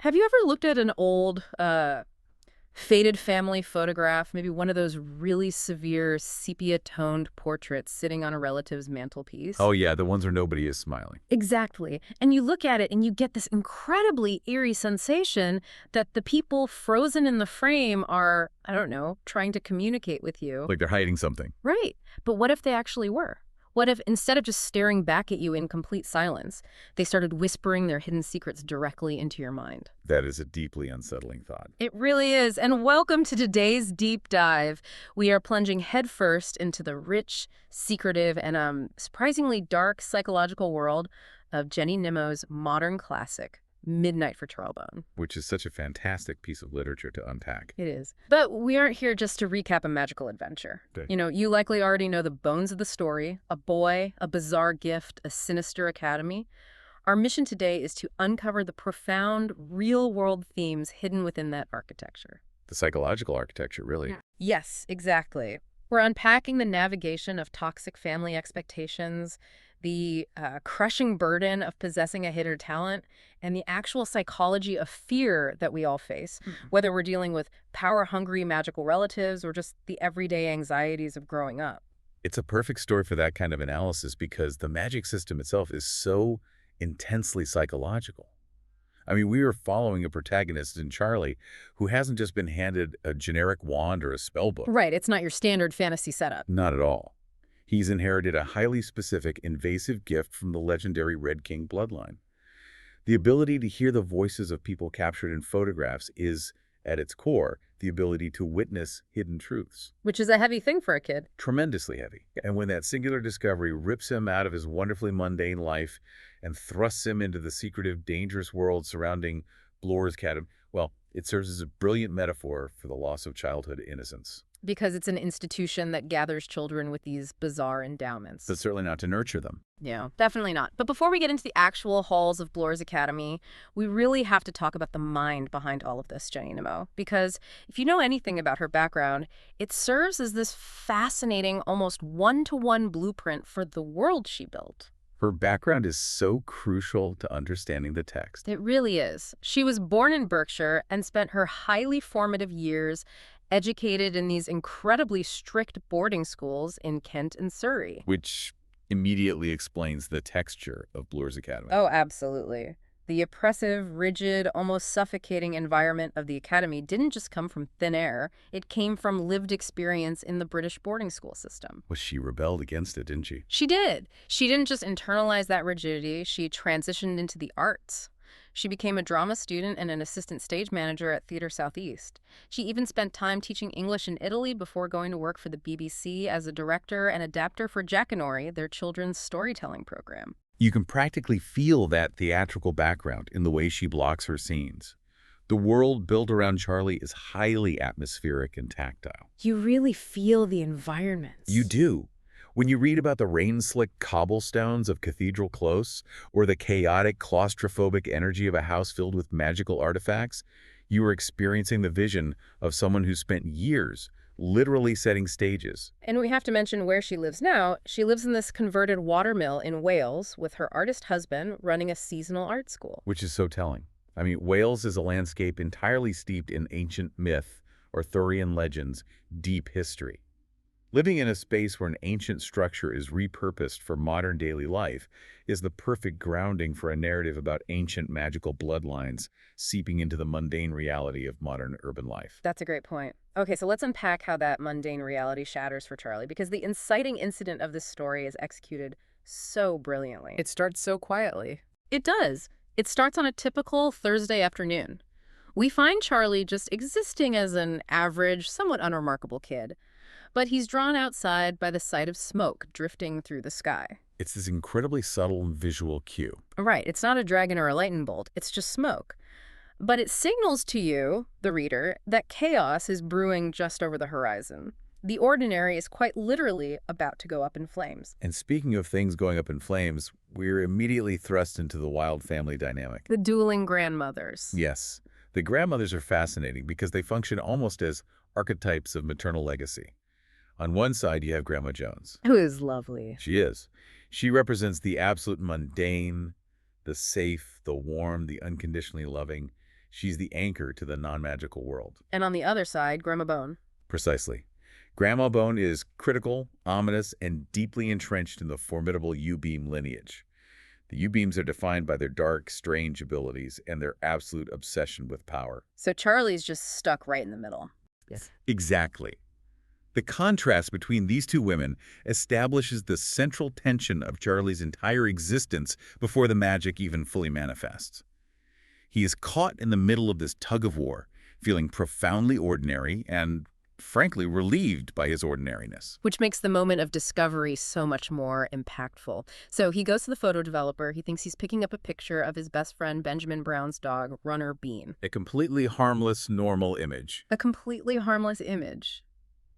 Have you ever looked at an old, faded family photograph, maybe one of those really severe sepia-toned portraits sitting on a relative's mantelpiece? Oh yeah, the ones where nobody is smiling. Exactly. And you look at it and you get this incredibly eerie sensation that the people frozen in the frame are, I don't know, trying to communicate with you. Like they're hiding something. Right. But what if they actually were? What if instead of just staring back at you in complete silence, they started whispering their hidden secrets directly into your mind? That is a deeply unsettling thought. It really is. And welcome to today's deep dive. We are plunging headfirst into the rich, secretive, and surprisingly dark psychological world of Jenny Nimmo's modern classic, Midnight for Charlebone. Which is such a fantastic piece of literature to unpack. It is. But we aren't here just to recap a magical adventure. Okay. You know, you likely already know the bones of the story: a boy, a bizarre gift, a sinister academy. Our mission today is to uncover the profound, real-world themes hidden within that architecture. The psychological architecture, really. Yeah. Yes, exactly. We're unpacking the navigation of toxic family expectations, the crushing burden of possessing a hidden talent, and the actual psychology of fear that we all face, whether we're dealing with power-hungry magical relatives or just the everyday anxieties of growing up. It's a perfect story for that kind of analysis because the magic system itself is so intensely psychological. I mean, we are following a protagonist in Charlie who hasn't just been handed a generic wand or a spell book. Right, it's not your standard fantasy setup. Not at all. He's inherited a highly specific, invasive gift from the legendary Red King bloodline. The ability to hear the voices of people captured in photographs is, at its core, the ability to witness hidden truths. Which is a heavy thing for a kid. Tremendously heavy. And when that singular discovery rips him out of his wonderfully mundane life and thrusts him into the secretive, dangerous world surrounding Bloor Academy, well, it serves as a brilliant metaphor for the loss of childhood innocence. Because it's an institution that gathers children with these bizarre endowments. But certainly not to nurture them. Yeah, definitely not. But before we get into the actual halls of Bloor's Academy, we really have to talk about the mind behind all of this, Jenny Nimmo. Because if you know anything about her background, it serves as this fascinating, almost one-to-one blueprint for the world she built. Her background is so crucial to understanding the text. It really is. She was born in Berkshire and spent her highly formative years educated in these incredibly strict boarding schools in Kent and Surrey. Which immediately explains the texture of Bloor's Academy. Oh, absolutely. The oppressive, rigid, almost suffocating environment of the academy didn't just come from thin air. It came from lived experience in the British boarding school system. Well, she rebelled against it, didn't she? She did. She didn't just internalize that rigidity, she transitioned into the arts. She became a drama student and an assistant stage manager at Theatre Southeast. She even spent time teaching English in Italy before going to work for the BBC as a director and adapter for Jackanory, their children's storytelling program. You can practically feel that theatrical background in the way she blocks her scenes. The world built around Charlie is highly atmospheric and tactile. You really feel the environments. You do. When you read about the rain-slicked cobblestones of Cathedral Close or the chaotic, claustrophobic energy of a house filled with magical artifacts, you are experiencing the vision of someone who spent years literally setting stages. And we have to mention where she lives now. She lives in this converted watermill in Wales with her artist husband running a seasonal art school. Which is so telling. I mean, Wales is a landscape entirely steeped in ancient myth, Arthurian legends, deep history. Living in a space where an ancient structure is repurposed for modern daily life is the perfect grounding for a narrative about ancient magical bloodlines seeping into the mundane reality of modern urban life. That's a great point. Okay, so let's unpack how that mundane reality shatters for Charlie, because the inciting incident of this story is executed so brilliantly. It starts so quietly. It does. It starts on a typical Thursday afternoon. We find Charlie just existing as an average, somewhat unremarkable kid. But he's drawn outside by the sight of smoke drifting through the sky. It's this incredibly subtle visual cue. Right, it's not a dragon or a lightning bolt, it's just smoke. But it signals to you, the reader, that chaos is brewing just over the horizon. The ordinary is quite literally about to go up in flames. And speaking of things going up in flames, we're immediately thrust into the wild family dynamic. The dueling grandmothers. Yes, the grandmothers are fascinating because they function almost as archetypes of maternal legacy. On one side, you have Grandma Jones. Who is lovely. She is. She represents the absolute mundane, the safe, the warm, the unconditionally loving. She's the anchor to the non-magical world. And on the other side, Grandma Bone. Precisely. Grandma Bone is critical, ominous, and deeply entrenched in the formidable U-beam lineage. The U-beams are defined by their dark, strange abilities and their absolute obsession with power. So Charlie's just stuck right in the middle. Yes. Exactly. The contrast between these two women establishes the central tension of Charlie's entire existence before the magic even fully manifests. He is caught in the middle of this tug-of-war, feeling profoundly ordinary and, frankly, relieved by his ordinariness. Which makes the moment of discovery so much more impactful. So he goes to the photo developer. He thinks he's picking up a picture of his best friend Benjamin Brown's dog, Runner Bean. A completely harmless, normal image. A completely harmless image.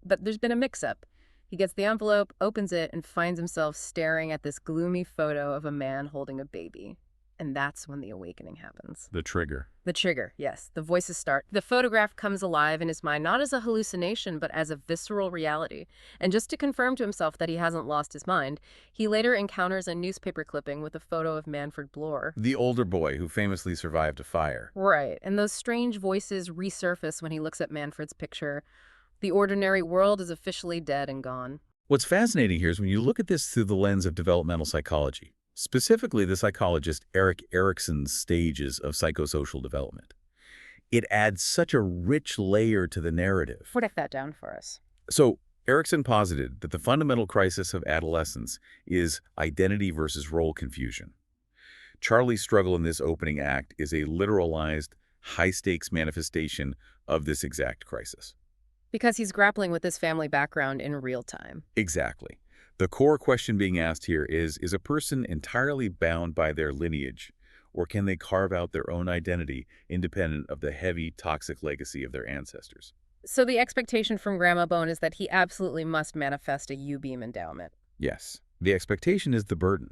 But there's been a mix-up. He gets the envelope, opens it, and finds himself staring at this gloomy photo of a man holding a baby. And that's when the awakening happens. The trigger. The trigger, yes. The voices start. The photograph comes alive in his mind, not as a hallucination, but as a visceral reality. And just to confirm to himself that he hasn't lost his mind, he later encounters a newspaper clipping with a photo of Manfred Bloor. The older boy who famously survived a fire. Right, and those strange voices resurface when he looks at Manfred's picture. The ordinary world is officially dead and gone. What's fascinating here is when you look at this through the lens of developmental psychology, specifically the psychologist Erik Erikson's stages of psychosocial development. It adds such a rich layer to the narrative. Break that down for us. So, Erikson posited that the fundamental crisis of adolescence is identity versus role confusion. Charlie's struggle in this opening act is a literalized, high-stakes manifestation of this exact crisis. Because he's grappling with his family background in real time. Exactly. The core question being asked here is a person entirely bound by their lineage, or can they carve out their own identity independent of the heavy, toxic legacy of their ancestors? So the expectation from Grandma Bone is that he absolutely must manifest a U-beam endowment. Yes. The expectation is the burden.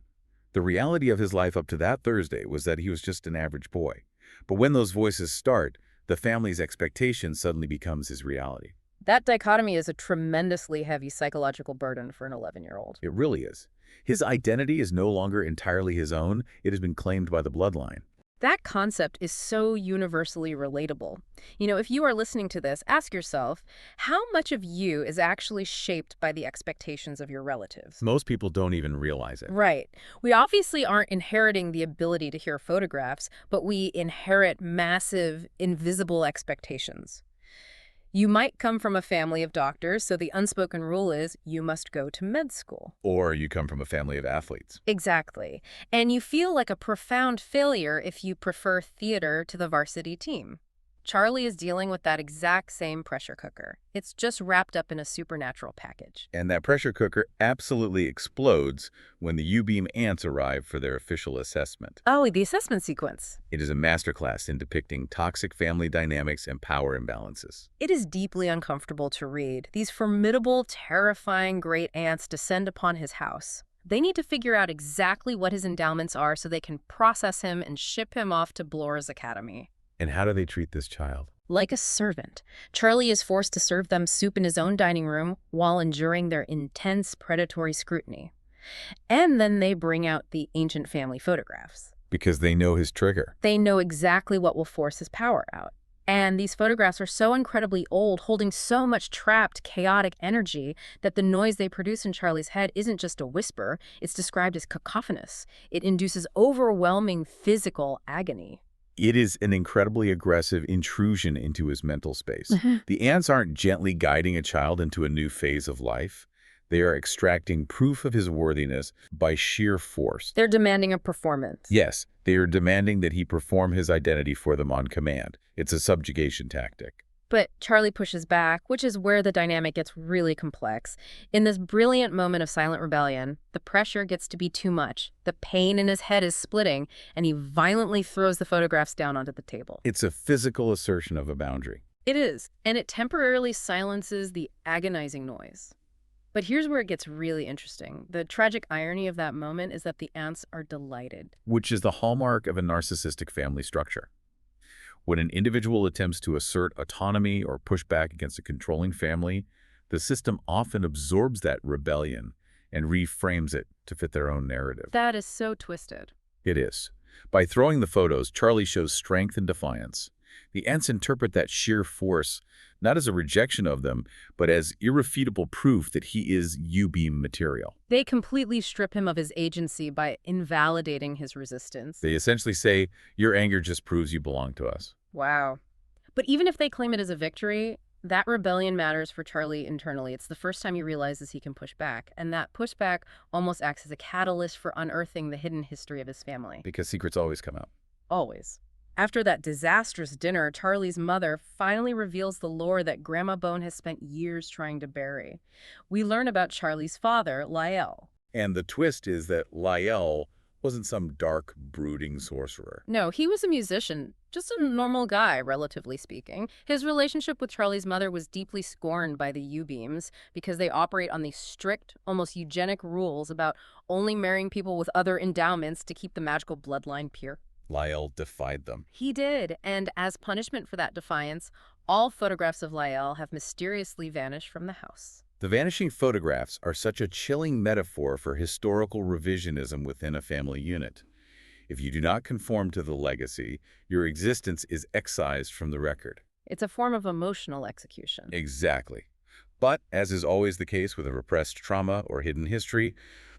The reality of his life up to that Thursday was that he was just an average boy. But when those voices start, the family's expectation suddenly becomes his reality. That dichotomy is a tremendously heavy psychological burden for an 11-year-old. It really is. His identity is no longer entirely his own. It has been claimed by the bloodline. That concept is so universally relatable. You know, if you are listening to this, ask yourself, how much of you is actually shaped by the expectations of your relatives? Most people don't even realize it. Right. We obviously aren't inheriting the ability to hear photographs, but we inherit massive, invisible expectations. You might come from a family of doctors, so the unspoken rule is you must go to med school. Or you come from a family of athletes. Exactly. And you feel like a profound failure if you prefer theater to the varsity team. Charlie is dealing with that exact same pressure cooker. It's just wrapped up in a supernatural package. And that pressure cooker absolutely explodes when the U-beam ants arrive for their official assessment. Oh, the assessment sequence. It is a masterclass in depicting toxic family dynamics and power imbalances. It is deeply uncomfortable to read. These formidable, terrifying great ants descend upon his house. They need to figure out exactly what his endowments are so they can process him and ship him off to Bloor Academy. And how do they treat this child? Like a servant. Charlie is forced to serve them soup in his own dining room while enduring their intense predatory scrutiny. And then they bring out the ancient family photographs. Because they know his trigger. They know exactly what will force his power out. And these photographs are so incredibly old, holding so much trapped, chaotic energy that the noise they produce in Charlie's head isn't just a whisper. It's described as cacophonous. It induces overwhelming physical agony. It is an incredibly aggressive intrusion into his mental space. The ants aren't gently guiding a child into a new phase of life. They are extracting proof of his worthiness by sheer force. They're demanding a performance. Yes, they are demanding that he perform his identity for them on command. It's a subjugation tactic. But Charlie pushes back, which is where the dynamic gets really complex. In this brilliant moment of silent rebellion, the pressure gets to be too much. The pain in his head is splitting, and he violently throws the photographs down onto the table. It's a physical assertion of a boundary. It is, and it temporarily silences the agonizing noise. But here's where it gets really interesting. The tragic irony of that moment is that the ants are delighted. Which is the hallmark of a narcissistic family structure. When an individual attempts to assert autonomy or push back against a controlling family, the system often absorbs that rebellion and reframes it to fit their own narrative. That is so twisted. It is. By throwing the photos, Charlie shows strength and defiance. The ants interpret that sheer force not as a rejection of them, but as irrefutable proof that he is U-beam material. They completely strip him of his agency by invalidating his resistance. They essentially say, your anger just proves you belong to us. Wow. But even if they claim it as a victory, that rebellion matters for Charlie internally. It's the first time he realizes he can push back, and that pushback almost acts as a catalyst for unearthing the hidden history of his family. Because secrets always come out. Always. After that disastrous dinner, Charlie's mother finally reveals the lore that Grandma Bone has spent years trying to bury. We learn about Charlie's father, Lyle. And the twist is that Lyle wasn't some dark, brooding sorcerer. No, he was a musician, just a normal guy, relatively speaking. His relationship with Charlie's mother was deeply scorned by the U-beams because they operate on these strict, almost eugenic rules about only marrying people with other endowments to keep the magical bloodline pure. Lyle defied them. He did, and as punishment for that defiance, all photographs of Lyle have mysteriously vanished from the house. The vanishing photographs are such a chilling metaphor for historical revisionism within a family unit. If you do not conform to the legacy, your existence is excised from the record. It's a form of emotional execution. Exactly. But, as is always the case with a repressed trauma or hidden history,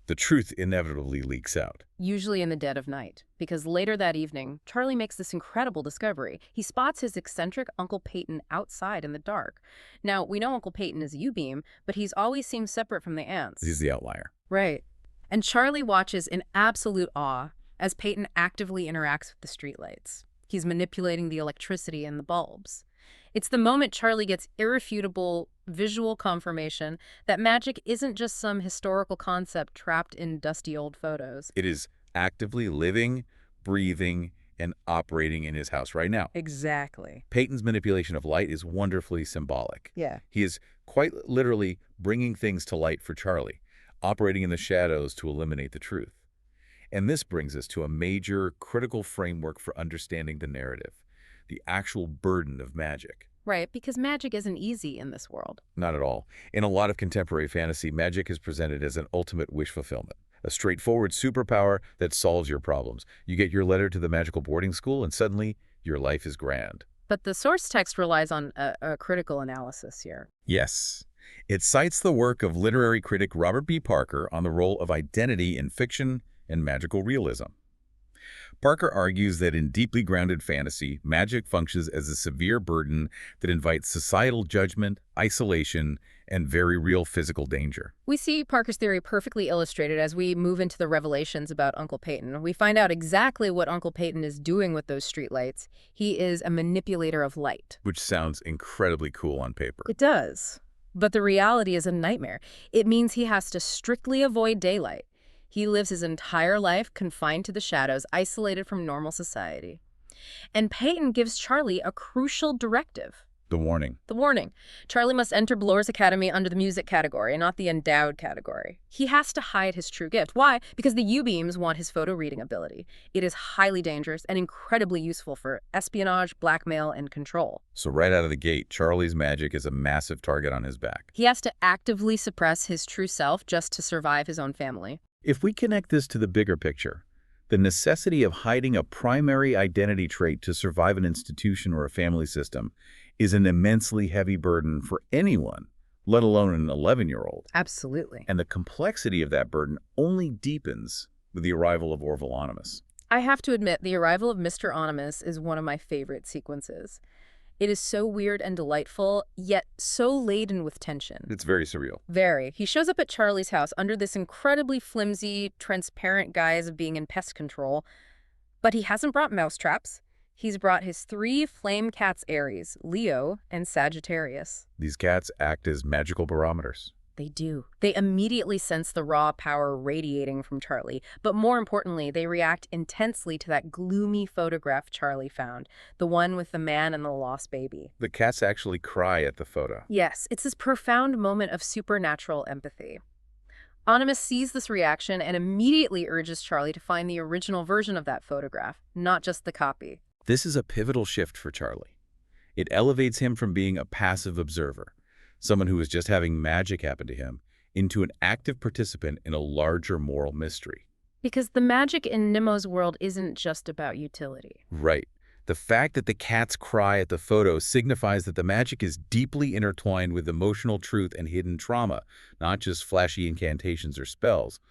the truth inevitably leaks out. Usually in the dead of night, because later that evening, Charlie makes this incredible discovery. He spots his eccentric Uncle Peyton outside in the dark. Now, we know Uncle Peyton is a U-beam, but he's always seemed separate from the ants. He's the outlier. Right. And Charlie watches in absolute awe as Peyton actively interacts with the streetlights. He's manipulating the electricity in the bulbs. It's the moment Charlie gets irrefutable visual confirmation that magic isn't just some historical concept trapped in dusty old photos. It is actively living, breathing, and operating in his house right now. Exactly. Peyton's manipulation of light is wonderfully symbolic. Yeah. He is quite literally bringing things to light for Charlie, operating in the shadows to eliminate the truth. And this brings us to a major, critical framework for understanding the narrative, the actual burden of magic. Right, because magic isn't easy in this world. Not at all. In a lot of contemporary fantasy, magic is presented as an ultimate wish fulfillment, a straightforward superpower that solves your problems. You get your letter to the magical boarding school, and suddenly your life is grand. But the source text relies on a critical analysis here. Yes. It cites the work of literary critic Robert B. Parker on the role of identity in fiction and magical realism. Parker argues that in deeply grounded fantasy, magic functions as a severe burden that invites societal judgment, isolation, and very real physical danger. We see Parker's theory perfectly illustrated as we move into the revelations about Uncle Peyton. We find out exactly what Uncle Peyton is doing with those streetlights. He is a manipulator of light. Which sounds incredibly cool on paper. It does. But the reality is a nightmare. It means he has to strictly avoid daylight. He lives his entire life confined to the shadows, isolated from normal society. And Peyton gives Charlie a crucial directive. The warning. The warning. Charlie must enter Bloor's Academy under the music category, not the endowed category. He has to hide his true gift. Why? Because the U-beams want his photo reading ability. It is highly dangerous and incredibly useful for espionage, blackmail, and control. So right out of the gate, Charlie's magic is a massive target on his back. He has to actively suppress his true self just to survive his own family. If we connect this to the bigger picture, the necessity of hiding a primary identity trait to survive an institution or a family system is an immensely heavy burden for anyone, let alone an 11-year-old. Absolutely. And the complexity of that burden only deepens with the arrival of Orville Onimus. I have to admit, the arrival of Mr. Onimus is one of my favorite sequences. It is so weird and delightful, yet so laden with tension. It's very surreal. Very. He shows up at Charlie's house under this incredibly flimsy, transparent guise of being in pest control, but he hasn't brought mousetraps. He's brought his 3 flame cats Aries, Leo, and Sagittarius. These cats act as magical barometers. They do. They immediately sense the raw power radiating from Charlie, but more importantly, they react intensely to that gloomy photograph Charlie found, the one with the man and the lost baby. The cats actually cry at the photo. Yes, it's this profound moment of supernatural empathy. Onimus sees this reaction and immediately urges Charlie to find the original version of that photograph, not just the copy. This is a pivotal shift for Charlie. It elevates him from being a passive observer, someone who is just having magic happen to him, into an active participant in a larger moral mystery. Because the magic in Nimmo's world isn't just about utility. Right. The fact that the cat's cry at the photo signifies that the magic is deeply intertwined with emotional truth and hidden trauma, not just flashy incantations or spells.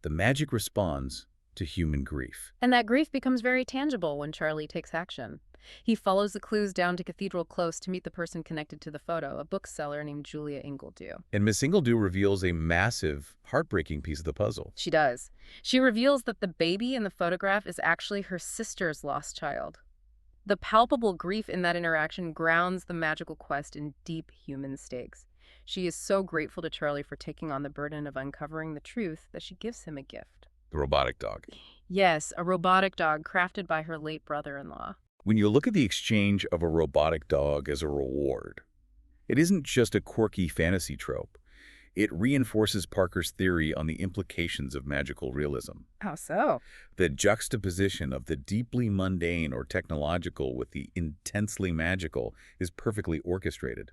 The magic responds to human grief. And that grief becomes very tangible when Charlie takes action. He follows the clues down to Cathedral Close to meet the person connected to the photo, a bookseller named Julia Ingledew. And Miss Ingledew reveals a massive, heartbreaking piece of the puzzle. She does. She reveals that the baby in the photograph is actually her sister's lost child. The palpable grief in that interaction grounds the magical quest in deep human stakes. She is so grateful to Charlie for taking on the burden of uncovering the truth that she gives him a gift. The robotic dog. Yes, a robotic dog crafted by her late brother-in-law. When you look at the exchange of a robotic dog as a reward, it isn't just a quirky fantasy trope. It reinforces Parker's theory on the implications of magical realism. How so? The juxtaposition of the deeply mundane or technological with the intensely magical is perfectly orchestrated.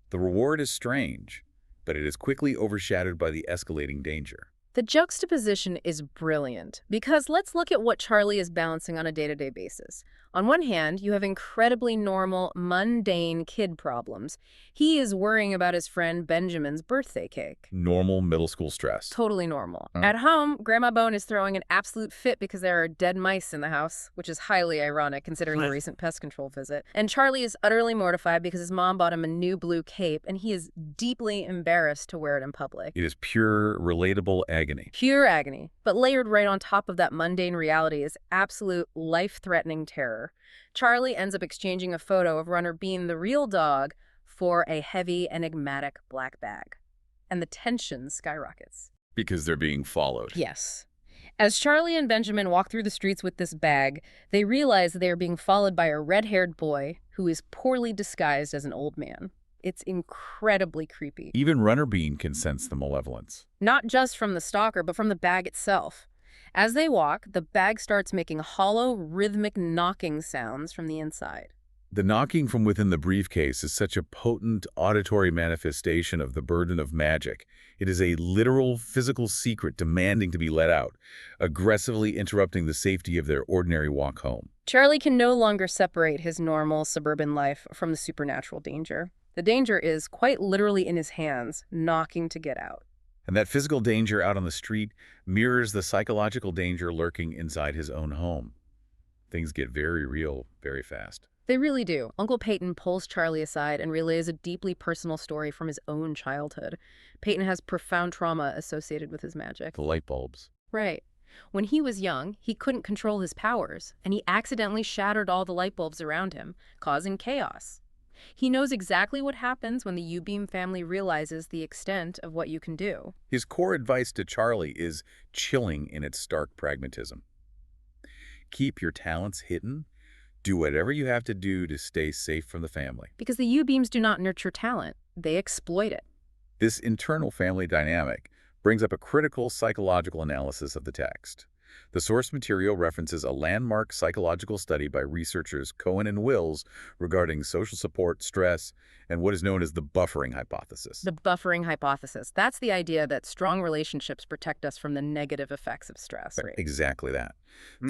The reward is strange, but it is quickly overshadowed by the escalating danger. The juxtaposition is brilliant because let's look at what Charlie is balancing on a day-to-day basis. On one hand, you have incredibly normal, mundane kid problems. He is worrying about his friend Benjamin's birthday cake. Normal middle school stress. Totally normal. At home, Grandma Bone is throwing an absolute fit because there are dead mice in the house, which is highly ironic considering the recent pest control visit. And Charlie is utterly mortified because his mom bought him a new blue cape, and he is deeply embarrassed to wear it in public. It is pure, relatable agony. Pure agony. But layered right on top of that mundane reality is absolute life-threatening terror. Charlie ends up exchanging a photo of Runner being the real dog for a heavy, enigmatic black bag. And the tension skyrockets. Because they're being followed. Yes. As Charlie and Benjamin walk through the streets with this bag, they realize that they are being followed by a red-haired boy who is poorly disguised as an old man. It's incredibly creepy. Even Runner Bean can sense the malevolence. Not just from the stalker, but from the bag itself. As they walk, the bag starts making hollow, rhythmic knocking sounds from the inside. The knocking from within the briefcase is such a potent auditory manifestation of the burden of magic. It is a literal physical secret demanding to be let out, aggressively interrupting the safety of their ordinary walk home. Charlie can no longer separate his normal suburban life from the supernatural danger. The danger is quite literally in his hands, knocking to get out. And that physical danger out on the street mirrors the psychological danger lurking inside his own home. Things get very real very fast. They really do. Uncle Peyton pulls Charlie aside and relays a deeply personal story from his own childhood. Peyton has profound trauma associated with his magic. The light bulbs. Right. When he was young, he couldn't control his powers, and he accidentally shattered all the light bulbs around him, causing chaos. He knows exactly what happens when the U-Beam family realizes the extent of what you can do. His core advice to Charlie is chilling in its stark pragmatism. Keep your talents hidden. Do whatever you have to do to stay safe from the family. Because the U-Beams do not nurture talent, they exploit it. This internal family dynamic brings up a critical psychological analysis of the text. The source material references a landmark psychological study by researchers Cohen and Wills regarding social support, stress, and what is known as the buffering hypothesis. The buffering hypothesis. That's the idea that strong relationships protect us from the negative effects of stress. Right? Exactly that.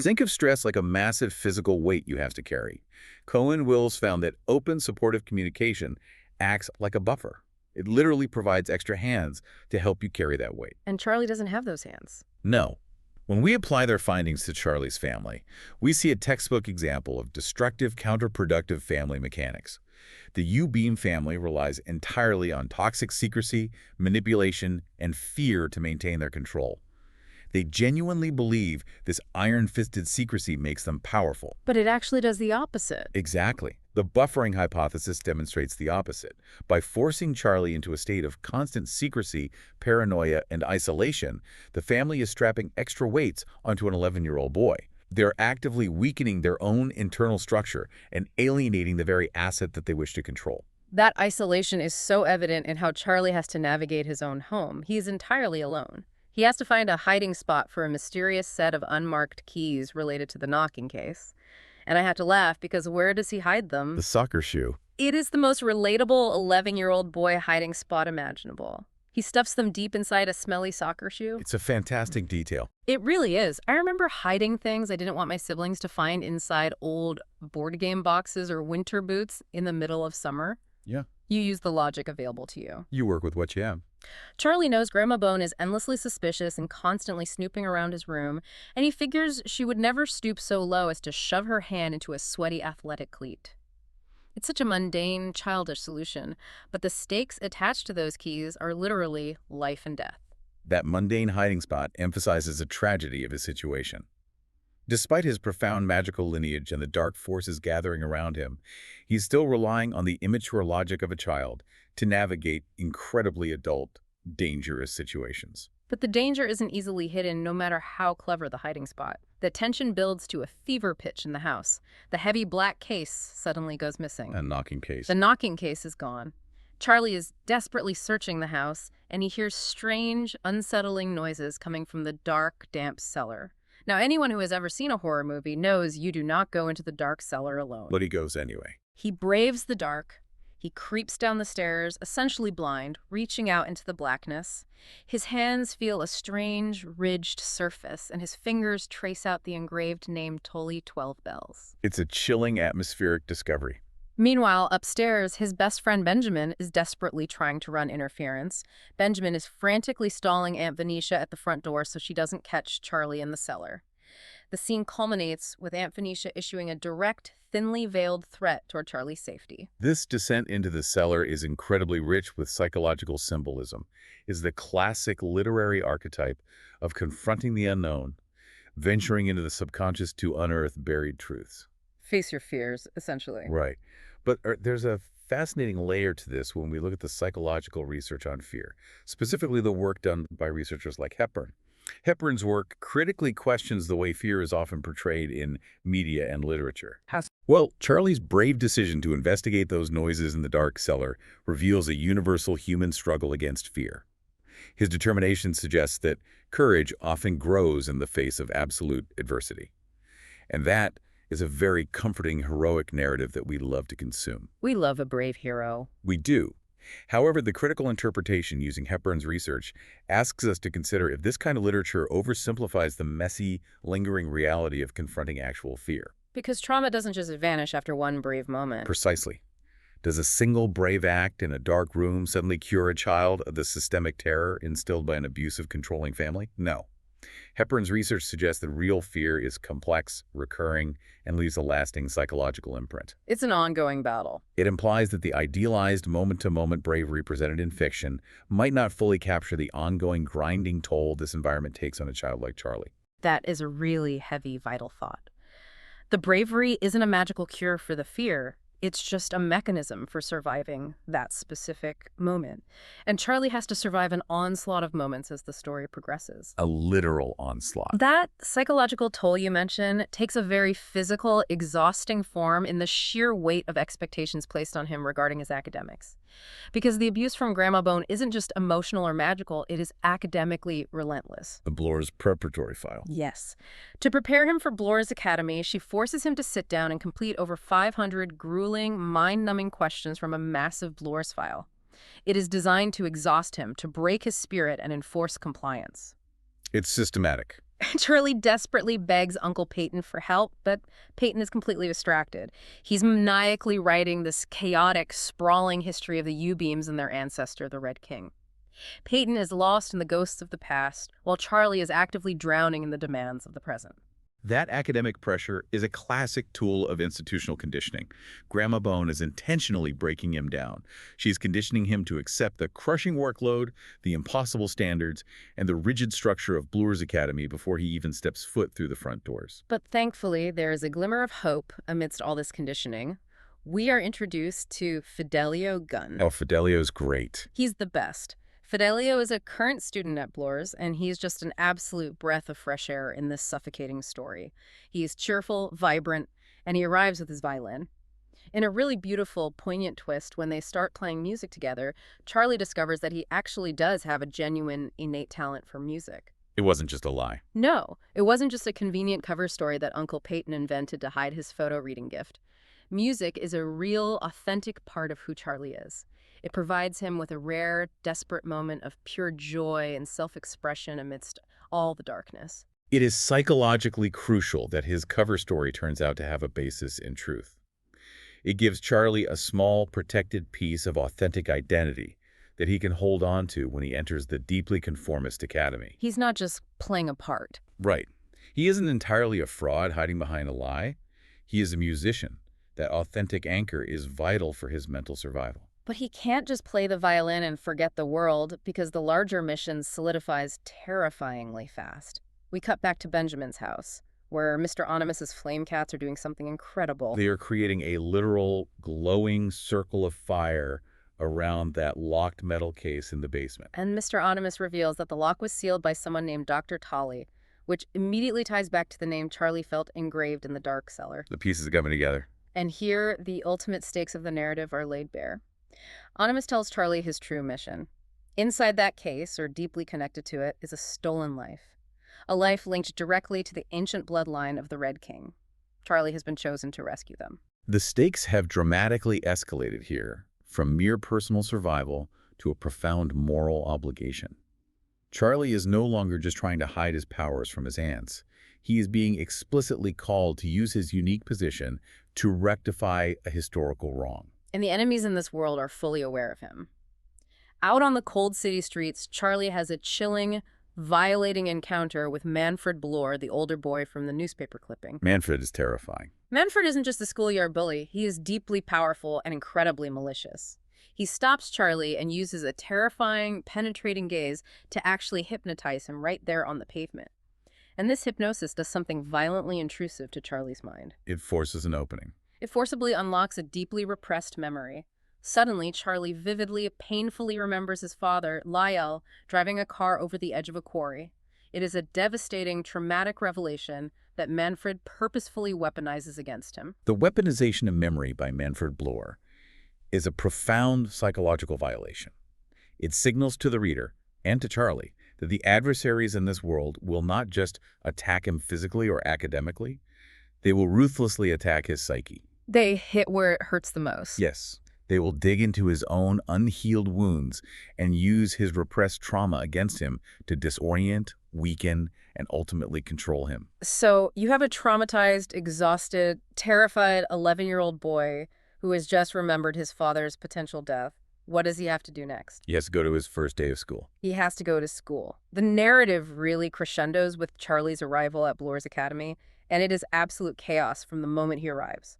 Think of stress like a massive physical weight you have to carry. Cohen and Wills found that open, supportive communication acts like a buffer. It literally provides extra hands to help you carry that weight. And Charlie doesn't have those hands. No. When we apply their findings to Charlie's family, we see a textbook example of destructive, counterproductive family mechanics. The U-Beam family relies entirely on toxic secrecy, manipulation, and fear to maintain their control. They genuinely believe this iron-fisted secrecy makes them powerful. But it actually does the opposite. Exactly. The buffering hypothesis demonstrates the opposite. By forcing Charlie into a state of constant secrecy, paranoia, and isolation, the family is strapping extra weights onto an 11-year-old boy. They're actively weakening their own internal structure and alienating the very asset that they wish to control. That isolation is so evident in how Charlie has to navigate his own home. He is entirely alone. He has to find a hiding spot for a mysterious set of unmarked keys related to the knocking case. And I had to laugh because where does he hide them? The soccer shoe. It is the most relatable 11-year-old boy hiding spot imaginable. He stuffs them deep inside a smelly soccer shoe. It's a fantastic detail. It really is. I remember hiding things I didn't want my siblings to find inside old board game boxes or winter boots in the middle of summer. Yeah. You use the logic available to you. You work with what you have. Charlie knows Grandma Bone is endlessly suspicious and constantly snooping around his room, and he figures she would never stoop so low as to shove her hand into a sweaty athletic cleat. It's such a mundane, childish solution, but the stakes attached to those keys are literally life and death. That mundane hiding spot emphasizes the tragedy of his situation. Despite his profound magical lineage and the dark forces gathering around him, he's still relying on the immature logic of a child to navigate incredibly adult, dangerous situations. But the danger isn't easily hidden no matter how clever the hiding spot. The tension builds to a fever pitch in the house. The heavy black case suddenly goes missing. A knocking case. The knocking case is gone. Charlie is desperately searching the house, and he hears strange, unsettling noises coming from the dark, damp cellar. Now, anyone who has ever seen a horror movie knows you do not go into the dark cellar alone. But he goes anyway. He braves the dark. He creeps down the stairs, essentially blind, reaching out into the blackness. His hands feel a strange, ridged surface, and his fingers trace out the engraved name Tully 12 Bells. It's a chilling atmospheric discovery. Meanwhile, upstairs, his best friend Benjamin is desperately trying to run interference. Benjamin is frantically stalling Aunt Venetia at the front door so she doesn't catch Charlie in the cellar. The scene culminates with Aunt Venetia issuing a direct, thinly veiled threat toward Charlie's safety. This descent into the cellar is incredibly rich with psychological symbolism, is the classic literary archetype of confronting the unknown, venturing into the subconscious to unearth buried truths. Face your fears, essentially. Right. But there's a fascinating layer to this when we look at the psychological research on fear, specifically the work done by researchers like Hepburn. Hepburn's work critically questions the way fear is often portrayed in media and literature. Well, Charlie's brave decision to investigate those noises in the dark cellar reveals a universal human struggle against fear. His determination suggests that courage often grows in the face of absolute adversity. And that is a very comforting, heroic narrative that we love to consume. We love a brave hero. We do. However, the critical interpretation using Hepburn's research asks us to consider if this kind of literature oversimplifies the messy, lingering reality of confronting actual fear. Because trauma doesn't just vanish after one brave moment. Precisely. Does a single brave act in a dark room suddenly cure a child of the systemic terror instilled by an abusive, controlling family? No. Hepburn's research suggests that real fear is complex, recurring, and leaves a lasting psychological imprint. It's an ongoing battle. It implies that the idealized moment-to-moment bravery presented in fiction might not fully capture the ongoing grinding toll this environment takes on a child like Charlie. That is a really heavy, vital thought. The bravery isn't a magical cure for the fear. It's just a mechanism for surviving that specific moment. And Charlie has to survive an onslaught of moments as the story progresses. A literal onslaught. That psychological toll you mentioned takes a very physical, exhausting form in the sheer weight of expectations placed on him regarding his academics. Because the abuse from Grandma Bone isn't just emotional or magical, it is academically relentless. The Bloor's preparatory file. Yes. To prepare him for Bloor's Academy, she forces him to sit down and complete over 500 grueling, mind-numbing questions from a massive Bloor's file. It is designed to exhaust him, to break his spirit and enforce compliance. It's systematic. Charlie desperately begs Uncle Peyton for help, but Peyton is completely distracted. He's maniacally writing this chaotic, sprawling history of the U-beams and their ancestor, the Red King. Peyton is lost in the ghosts of the past, while Charlie is actively drowning in the demands of the present. That academic pressure is a classic tool of institutional conditioning. Grandma Bone is intentionally breaking him down. She's conditioning him to accept the crushing workload, the impossible standards, and the rigid structure of Bloor's Academy before he even steps foot through the front doors. But thankfully, there is a glimmer of hope amidst all this conditioning. We are introduced to Fidelio Gunn. Oh, Fidelio's great. He's the best. Fidelio is a current student at Bloor's, and he's just an absolute breath of fresh air in this suffocating story. He is cheerful, vibrant, and he arrives with his violin. In a really beautiful, poignant twist, when they start playing music together, Charlie discovers that he actually does have a genuine, innate talent for music. It wasn't just a lie. No, it wasn't just a convenient cover story that Uncle Peyton invented to hide his photo reading gift. Music is a real, authentic part of who Charlie is. It provides him with a rare, desperate moment of pure joy and self-expression amidst all the darkness. It is psychologically crucial that his cover story turns out to have a basis in truth. It gives Charlie a small, protected piece of authentic identity that he can hold on to when he enters the deeply conformist academy. He's not just playing a part. Right. He isn't entirely a fraud hiding behind a lie. He is a musician. That authentic anchor is vital for his mental survival. But he can't just play the violin and forget the world because the larger mission solidifies terrifyingly fast. We cut back to Benjamin's house, where Mr. Onimus's flame cats are doing something incredible. They are creating a literal glowing circle of fire around that locked metal case in the basement. And Mr. Onimus reveals that the lock was sealed by someone named Dr. Tolly, which immediately ties back to the name Charlie felt engraved in the dark cellar. The pieces are coming together. And here, the ultimate stakes of the narrative are laid bare. Onimus tells Charlie his true mission. Inside that case, or deeply connected to it, is a stolen life. A life linked directly to the ancient bloodline of the Red King. Charlie has been chosen to rescue them. The stakes have dramatically escalated here, from mere personal survival to a profound moral obligation. Charlie is no longer just trying to hide his powers from his aunts. He is being explicitly called to use his unique position to rectify a historical wrong. And the enemies in this world are fully aware of him. Out on the cold city streets, Charlie has a chilling, violating encounter with Manfred Bloor, the older boy from the newspaper clipping. Manfred is terrifying. Manfred isn't just a schoolyard bully. He is deeply powerful and incredibly malicious. He stops Charlie and uses a terrifying, penetrating gaze to actually hypnotize him right there on the pavement. And this hypnosis does something violently intrusive to Charlie's mind. It forces an opening. It forcibly unlocks a deeply repressed memory. Suddenly, Charlie vividly, painfully remembers his father, Lyle, driving a car over the edge of a quarry. It is a devastating, traumatic revelation that Manfred purposefully weaponizes against him. The weaponization of memory by Manfred Bloor is a profound psychological violation. It signals to the reader, and to Charlie, that the adversaries in this world will not just attack him physically or academically, they will ruthlessly attack his psyche. They hit where it hurts the most. Yes, they will dig into his own unhealed wounds and use his repressed trauma against him to disorient, weaken, and ultimately control him. So you have a traumatized, exhausted, terrified 11-year-old boy who has just remembered his father's potential death. What does he have to do next? He has to go to his first day of school. He has to go to school. The narrative really crescendos with Charlie's arrival at Bloor's Academy, and it is absolute chaos from the moment he arrives.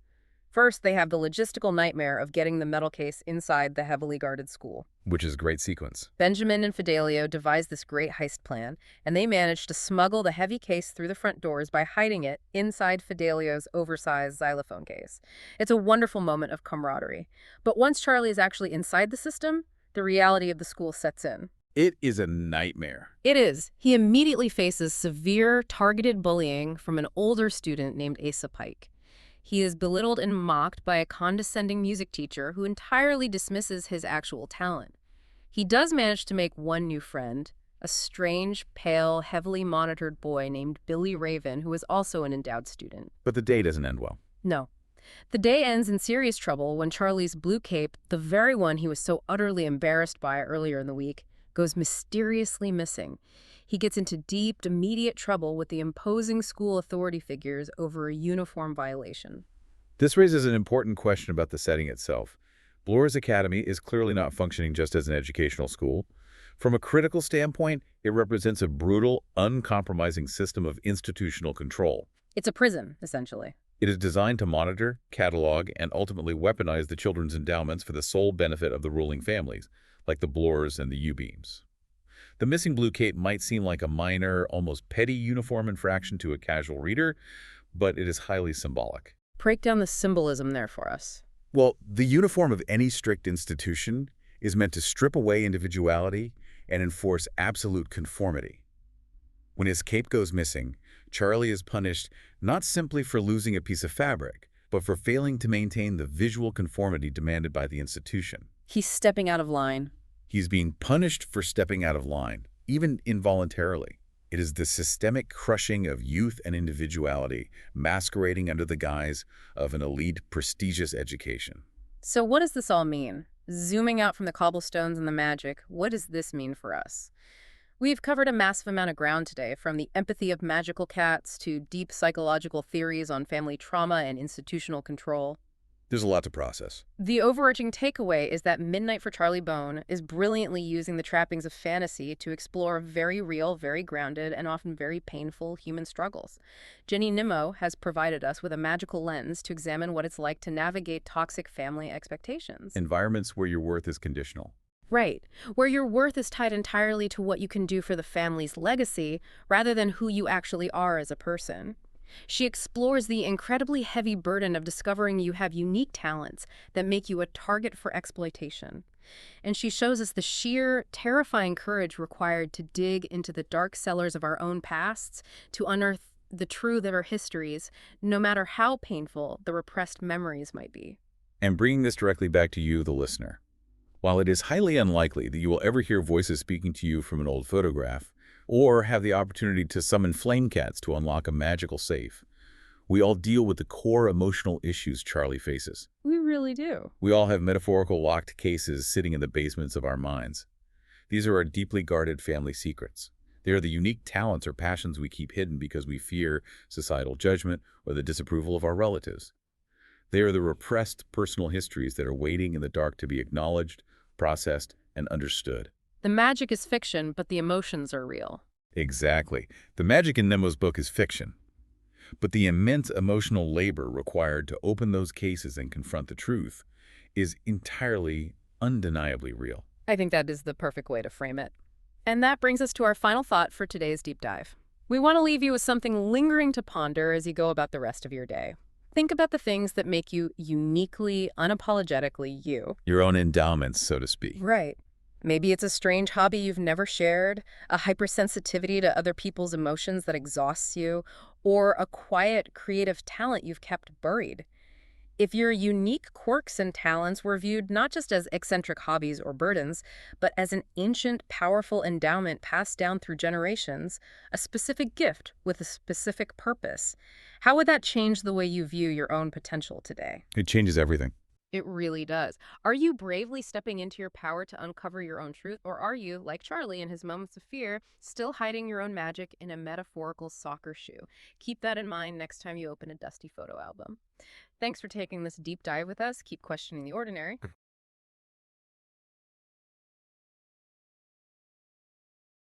First, they have the logistical nightmare of getting the metal case inside the heavily guarded school. Which is a great sequence. Benjamin and Fidelio devise this great heist plan, and they manage to smuggle the heavy case through the front doors by hiding it inside Fidelio's oversized xylophone case. It's a wonderful moment of camaraderie. But once Charlie is actually inside the system, the reality of the school sets in. It is a nightmare. It is. He immediately faces severe, targeted bullying from an older student named Asa Pike. He is belittled and mocked by a condescending music teacher who entirely dismisses his actual talent. He does manage to make one new friend, a strange, pale, heavily monitored boy named Billy Raven, who is also an endowed student. But the day doesn't end well. No. The day ends in serious trouble when Charlie's blue cape, the very one he was so utterly embarrassed by earlier in the week, goes mysteriously missing. He gets into deep, immediate trouble with the imposing school authority figures over a uniform violation. This raises an important question about the setting itself. Bloor's Academy is clearly not functioning just as an educational school. From a critical standpoint, it represents a brutal, uncompromising system of institutional control. It's a prison, essentially. It is designed to monitor, catalog, and ultimately weaponize the children's endowments for the sole benefit of the ruling families, like the Bloors and the U-beams. The missing blue cape might seem like a minor, almost petty uniform infraction to a casual reader, but it is highly symbolic. Break down the symbolism there for us. Well, the uniform of any strict institution is meant to strip away individuality and enforce absolute conformity. When his cape goes missing, Charlie is punished not simply for losing a piece of fabric, but for failing to maintain the visual conformity demanded by the institution. He's stepping out of line. He's being punished for stepping out of line, even involuntarily. It is the systemic crushing of youth and individuality, masquerading under the guise of an elite, prestigious education. So what does this all mean? Zooming out from the cobblestones and the magic, what does this mean for us? We've covered a massive amount of ground today, from the empathy of magical cats to deep psychological theories on family trauma and institutional control. There's a lot to process. The overarching takeaway is that Midnight for Charlie Bone is brilliantly using the trappings of fantasy to explore very real, very grounded, and often very painful human struggles. Jenny Nimmo has provided us with a magical lens to examine what it's like to navigate toxic family expectations. Environments where your worth is conditional. Right, where your worth is tied entirely to what you can do for the family's legacy rather than who you actually are as a person. She explores the incredibly heavy burden of discovering you have unique talents that make you a target for exploitation. And she shows us the sheer, terrifying courage required to dig into the dark cellars of our own pasts to unearth the truth of our histories, no matter how painful the repressed memories might be. And bringing this directly back to you, the listener. While it is highly unlikely that you will ever hear voices speaking to you from an old photograph, or have the opportunity to summon flame cats to unlock a magical safe, we all deal with the core emotional issues Charlie faces. We really do. We all have metaphorical locked cases sitting in the basements of our minds. These are our deeply guarded family secrets. They are the unique talents or passions we keep hidden because we fear societal judgment or the disapproval of our relatives. They are the repressed personal histories that are waiting in the dark to be acknowledged, processed, and understood. The magic is fiction, but the emotions are real. Exactly. The magic in Nemo's book is fiction. But the immense emotional labor required to open those cases and confront the truth is entirely, undeniably real. I think that is the perfect way to frame it. And that brings us to our final thought for today's deep dive. We want to leave you with something lingering to ponder as you go about the rest of your day. Think about the things that make you uniquely, unapologetically you. Your own endowments, so to speak. Right. Maybe it's a strange hobby you've never shared, a hypersensitivity to other people's emotions that exhausts you, or a quiet, creative talent you've kept buried. If your unique quirks and talents were viewed not just as eccentric hobbies or burdens, but as an ancient, powerful endowment passed down through generations, a specific gift with a specific purpose, how would that change the way you view your own potential today? It changes everything. It really does. Are you bravely stepping into your power to uncover your own truth, or are you, like Charlie in his moments of fear, still hiding your own magic in a metaphorical soccer shoe? Keep that in mind next time you open a dusty photo album. Thanks for taking this deep dive with us. Keep questioning the ordinary.